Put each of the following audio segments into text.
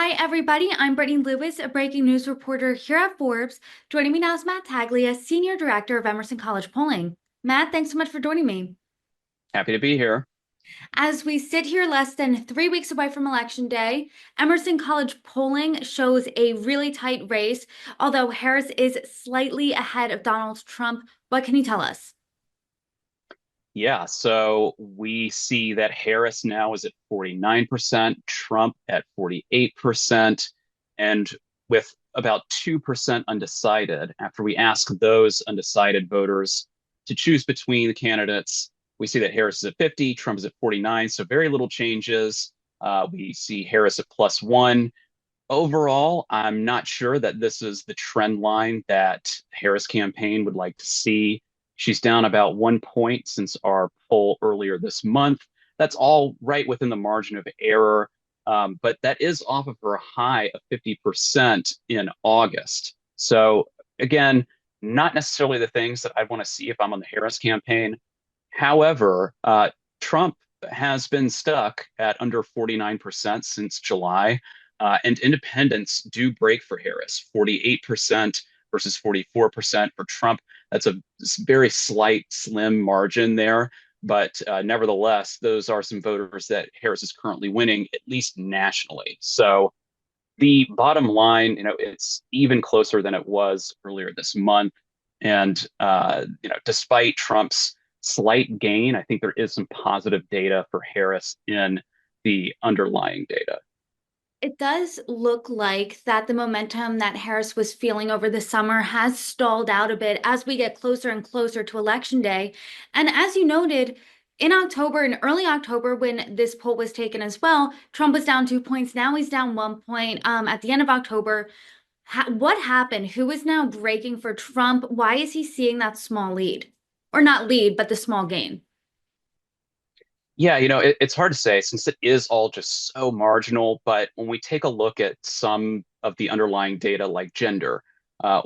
Hi, everybody. I'm Brittany Lewis, a breaking news reporter here at Forbes. Joining me now is Matt Taglia, Senior Director of Emerson College Polling. Matt, thanks so much for joining me. Happy to be here. As we sit here less than 3 weeks away from Election Day, Emerson College polling shows a really tight race, although Harris is slightly ahead of Donald Trump. What can you tell us? Yeah, so we see that Harris now is at 49%, Trump at 48%, and with about 2% undecided. After we ask those undecided voters to choose between the candidates, we see that Harris is at 50, Trump is at 49, so very little changes. We see Harris at +1. Overall, I'm not sure that this is the trend line that Harris campaign would like to see. She's down about 1 point since our poll earlier this month. That's all right within the margin of error, but that is off of her high of 50% in August. So again, not necessarily the things that I want to see if I'm on the Harris campaign. However, Trump has been stuck at under 49% since July. And independents do break for Harris, 48% versus 44% for Trump. That's a very slight, slim margin there. But nevertheless, those are some voters that Harris is currently winning, at least nationally. So the bottom line, it's even closer than it was earlier this month. And, despite Trump's slight gain, I think there is some positive data for Harris in the underlying data. It does look like that the momentum that Harris was feeling over the summer has stalled out a bit as we get closer and closer to Election Day. And as you noted, in October, in early October, when this poll was taken as well, Trump was down 2 points. Now he's down 1 point at the end of October. What happened? Who is now breaking for Trump? Why is he seeing that small lead? Or not lead, but the small gain? Yeah, it's hard to say since it is all just so marginal. But when we take a look at some of the underlying data like gender,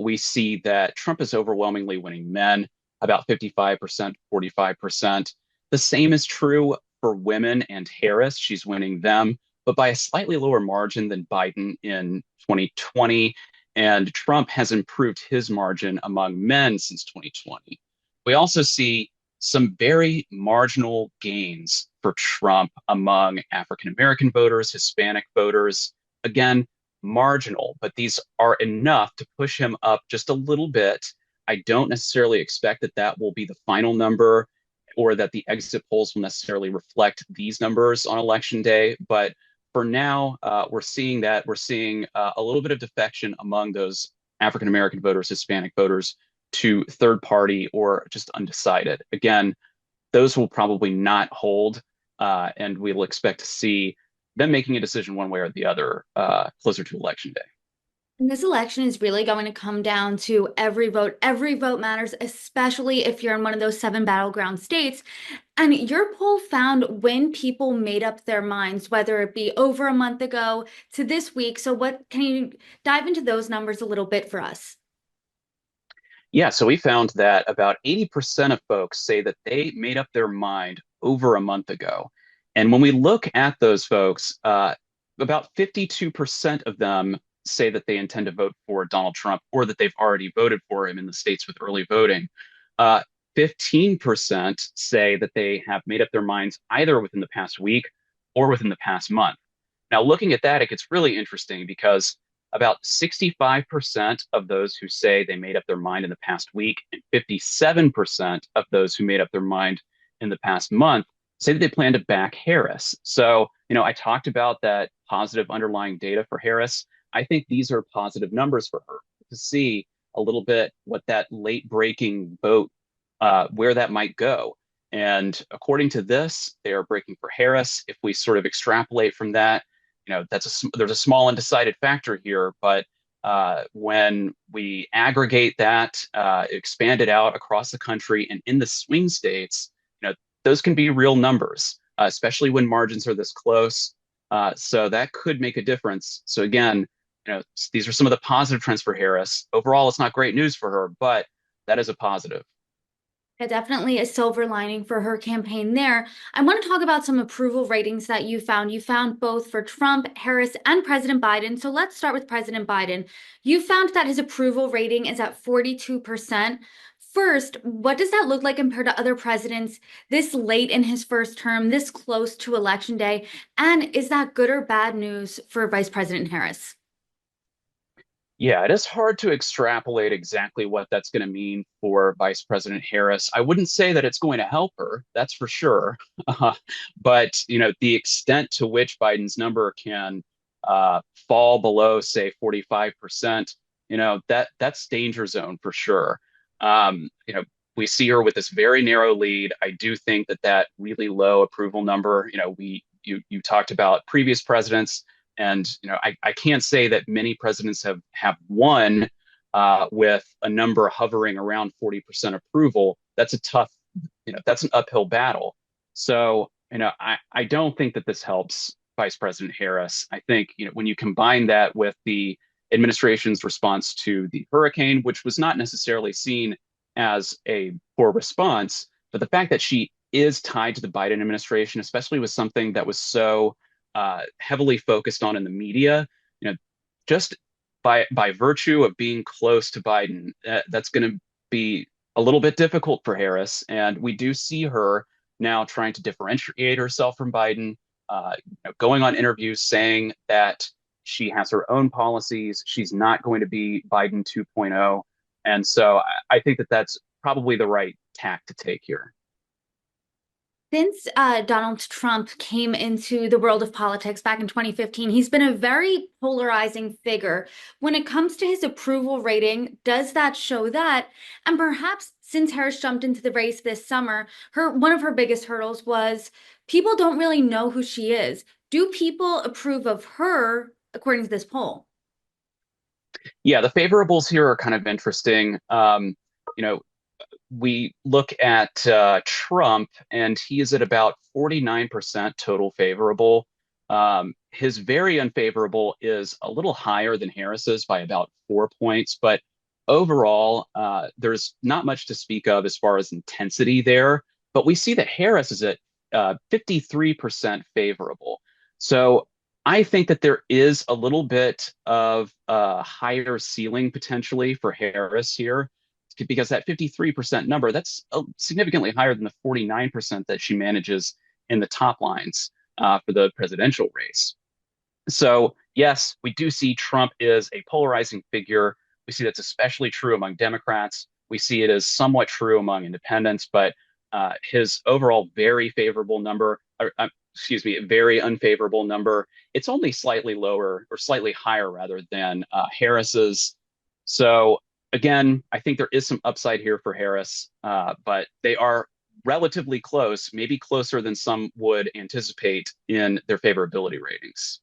we see that Trump is overwhelmingly winning men, about 55%, 45%. The same is true for women and Harris. She's winning them, but by a slightly lower margin than Biden in 2020. And Trump has improved his margin among men since 2020. We also see some very marginal gains for Trump among African American voters, Hispanic voters. Again, marginal, but these are enough to push him up just a little bit. I don't necessarily expect that that will be the final number or that the exit polls will necessarily reflect these numbers on election day. But for now, we're seeing a little bit of defection among those African American voters, Hispanic voters to third party or just undecided. Again, those will probably not hold, and we'll expect to see them making a decision one way or the other closer to election day. And this election is really going to come down to every vote. Every vote matters, especially if you're in one of those seven battleground states. And your poll found when people made up their minds, whether it be over a month ago to this week. So, what can you dive into those numbers a little bit for us? Yeah, so we found that about 80% of folks say that they made up their mind over a month ago. And when we look at those folks, about 52% of them say that they intend to vote for Donald Trump or that they've already voted for him in the states with early voting. Uh, 15% say that they have made up their minds either within the past week or within the past month. Now, looking at that, it gets really interesting because about 65% of those who say they made up their mind in the past week and 57% of those who made up their mind in the past month say that they plan to back Harris. So, I talked about that positive underlying data for Harris. I think these are positive numbers for her to see a little bit what that late breaking vote, where that might go. And according to this, they are breaking for Harris. If we sort of extrapolate from that, there's a small undecided factor here, but when we aggregate that, expand it out across the country and in the swing states, those can be real numbers, especially when margins are this close. So that could make a difference. So again, these are some of the positive trends for Harris. Overall, it's not great news for her, but that is a positive. Yeah, definitely a silver lining for her campaign there. I want to talk about some approval ratings that you found. You found both for Trump, Harris, and President Biden. So let's start with President Biden. You found that his approval rating is at 42%. First, what does that look like compared to other presidents this late in his first term, this close to election day? And is that good or bad news for Vice President Harris? Yeah, it is hard to extrapolate exactly what that's going to mean for Vice President Harris. I wouldn't say that it's going to help her, that's for sure. Uh, but the extent to which Biden's number can fall below, say, 45%, that's danger zone for sure. We see her with this very narrow lead. I do think that that really low approval number, you talked about previous presidents. And I can't say that many presidents have won with a number hovering around 40% approval. That's a tough, that's an uphill battle. So, I don't think that this helps Vice President Harris. I think, when you combine that with the administration's response to the hurricane, which was not necessarily seen as a poor response, but the fact that she is tied to the Biden administration, especially with something that was so heavily focused on in the media, just by virtue of being close to Biden, that's going to be a little bit difficult for Harris. And we do see her now trying to differentiate herself from Biden, going on interviews saying that she has her own policies. She's not going to be Biden 2.0. And so I think that that's probably the right tack to take here. Since Donald Trump came into the world of politics back in 2015, he's been a very polarizing figure. When it comes to his approval rating, does that show that? And perhaps since Harris jumped into the race this summer, one of her biggest hurdles was people don't really know who she is. Do people approve of her according to this poll? Yeah, the favorables here are kind of interesting. You know, we look at Trump, and he is at about 49% total favorable. His very unfavorable is a little higher than Harris's by about 4 points, but overall, there's not much to speak of as far as intensity there. But we see that Harris is at 53% favorable. So I think that there is a little bit of a higher ceiling potentially for Harris here because that 53% number, that's significantly higher than the 49% that she manages in the top lines for the presidential race. So, yes, we do see Trump is a polarizing figure. We see that's especially true among Democrats. We see it as somewhat true among independents, but his overall very favorable number, excuse me, very unfavorable number, it's only slightly lower or slightly higher rather than Harris's. So again, I think there is some upside here for Harris, but they are relatively close, maybe closer than some would anticipate in their favorability ratings.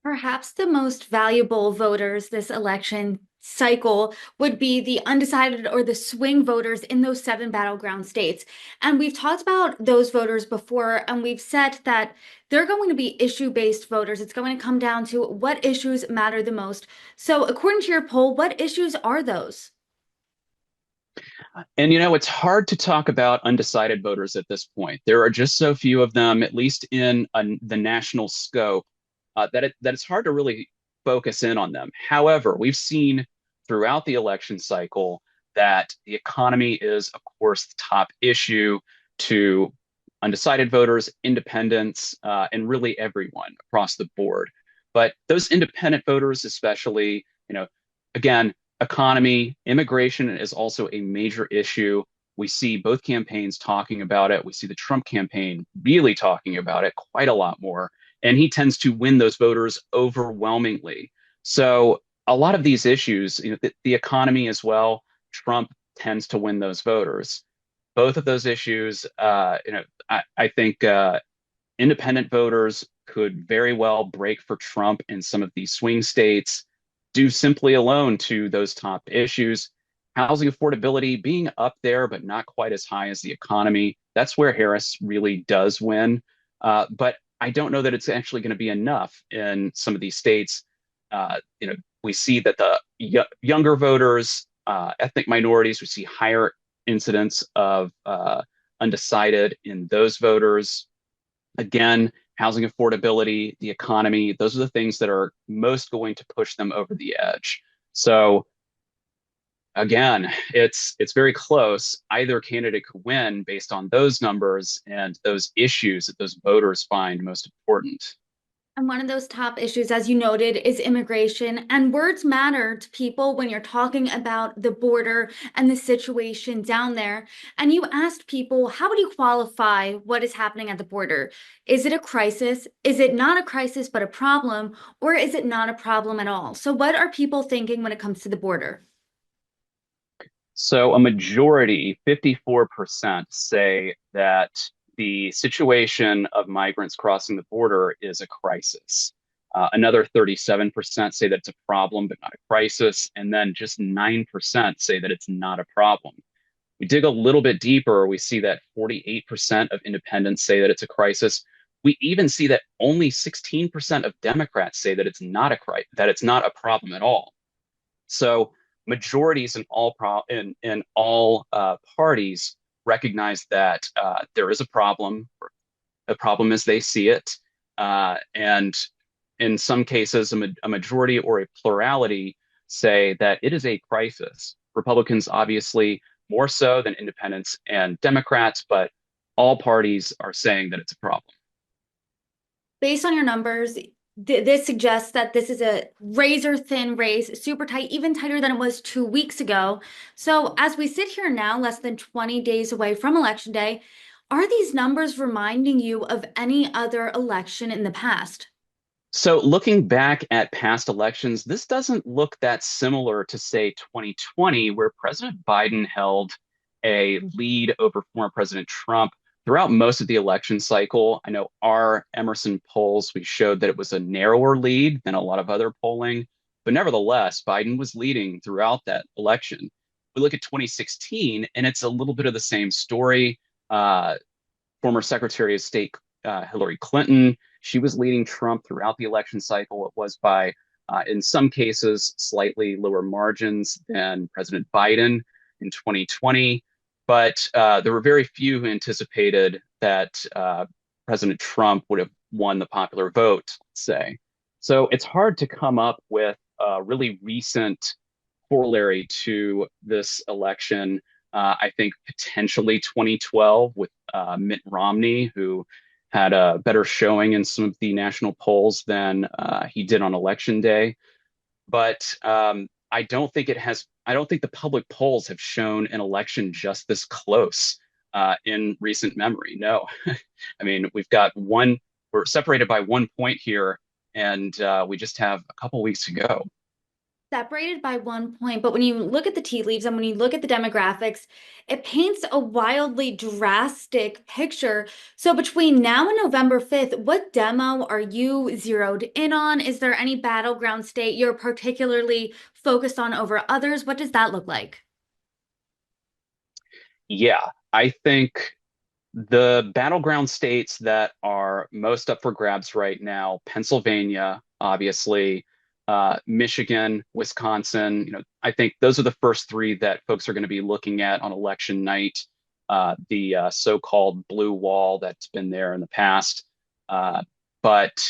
Perhaps the most valuable voters this election cycle would be the undecided or the swing voters in those seven battleground states. And we've talked about those voters before, and we've said that they're going to be issue-based voters. It's going to come down to what issues matter the most. So, according to your poll, what issues are those? And it's hard to talk about undecided voters at this point. There are just so few of them, at least in the national scope, that it's hard to really focus in on them. However, we've seen throughout the election cycle that the economy is, of course, the top issue to undecided voters, independents, and really everyone across the board. But those independent voters, especially, again, economy, immigration is also a major issue. We see both campaigns talking about it. We see the Trump campaign really talking about it quite a lot more. And he tends to win those voters overwhelmingly. So a lot of these issues, the economy as well, Trump tends to win those voters. Both of those issues, I think independent voters could very well break for Trump in some of these swing states, due simply alone to those top issues. Housing affordability being up there, but not quite as high as the economy. That's where Harris really does win. But I don't know that it's actually going to be enough in some of these states. We see that the younger voters, ethnic minorities, we see higher incidence of undecided in those voters. Again, housing affordability, the economy, those are the things that are most going to push them over the edge. So again, it's very close. Either candidate could win based on those numbers and those issues that those voters find most important. And one of those top issues, as you noted, is immigration. And words matter to people when you're talking about the border and the situation down there. And you asked people, how would you qualify what is happening at the border? Is it a crisis? Is it not a crisis, but a problem? Or is it not a problem at all? So, what are people thinking when it comes to the border? So a majority, 54%, say that the situation of migrants crossing the border is a crisis. Another 37% say that it's a problem, but not a crisis. And then just 9% say that it's not a problem. We dig a little bit deeper, we see that 48% of independents say that it's a crisis. We even see that only 16% of Democrats say that that it's not a problem at all. So majorities in all parties recognize that there is a problem. The problem as they see it, and in some cases, a majority or a plurality say that it is a crisis. Republicans, obviously, more so than independents and Democrats, but all parties are saying that it's a problem. Based on your numbers, this suggests that this is a razor thin race, super tight, even tighter than it was 2 weeks ago. So, as we sit here now, less than 20 days away from Election Day, are these numbers reminding you of any other election in the past? So, looking back at past elections, this doesn't look that similar to, say, 2020, where President Biden held a lead over former President Trump throughout most of the election cycle. I know our Emerson polls, we showed that it was a narrower lead than a lot of other polling, but nevertheless, Biden was leading throughout that election. We look at 2016, and it's a little bit of the same story. Uh, Former Secretary of State Hillary Clinton, she was leading Trump throughout the election cycle. It was by, in some cases, slightly lower margins than President Biden in 2020. But there were very few who anticipated that President Trump would have won the popular vote, let's say. So it's hard to come up with a really recent corollary to this election. I think potentially 2012 with Mitt Romney, who had a better showing in some of the national polls than he did on election day. But I don't think the public polls have shown an election just this close in recent memory. No, I mean, we're separated by 1 point here, and we just have a couple weeks to go. Separated by 1 point, but when you look at the tea leaves and when you look at the demographics, it paints a wildly drastic picture. So between now and November 5th, what demo are you zeroed in on? Is there any battleground state you're particularly focused on over others? What does that look like? Yeah, I think the battleground states that are most up for grabs right now, Pennsylvania, obviously, Michigan, Wisconsin, I think those are the first three that folks are going to be looking at on election night. The so-called blue wall that's been there in the past. But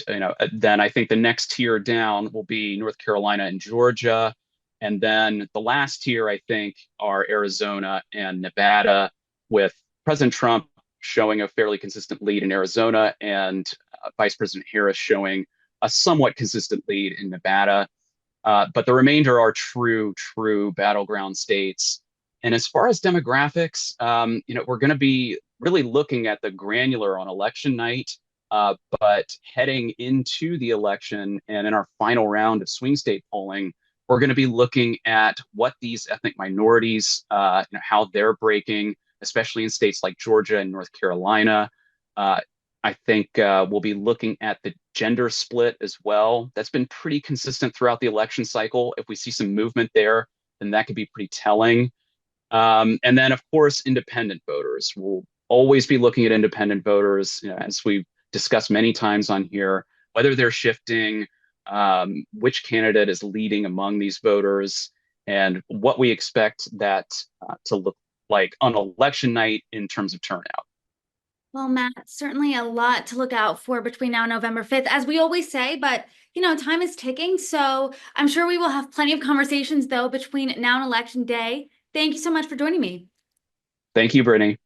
then I think the next tier down will be North Carolina and Georgia. And then the last tier, I think, are Arizona and Nevada, with President Trump showing a fairly consistent lead in Arizona and Vice President Harris showing a somewhat consistent lead in Nevada. But the remainder are true battleground states. And as far as demographics, we're going to be really looking at the granular on election night. But heading into the election and in our final round of swing state polling, we're going to be looking at what these ethnic minorities, how they're breaking, especially in states like Georgia and North Carolina. I think we'll be looking at the gender split as well. That's been pretty consistent throughout the election cycle. If we see some movement there, then that could be pretty telling. And then, of course, independent voters. We'll always be looking at independent voters, as we've discussed many times on here, whether they're shifting, which candidate is leading among these voters, and what we expect that to look like on election night in terms of turnout. Well, Matt, certainly a lot to look out for between now and November 5th, as we always say, but time is ticking. So I'm sure we will have plenty of conversations though between now and election day. Thank you so much for joining me. Thank you, Brittany.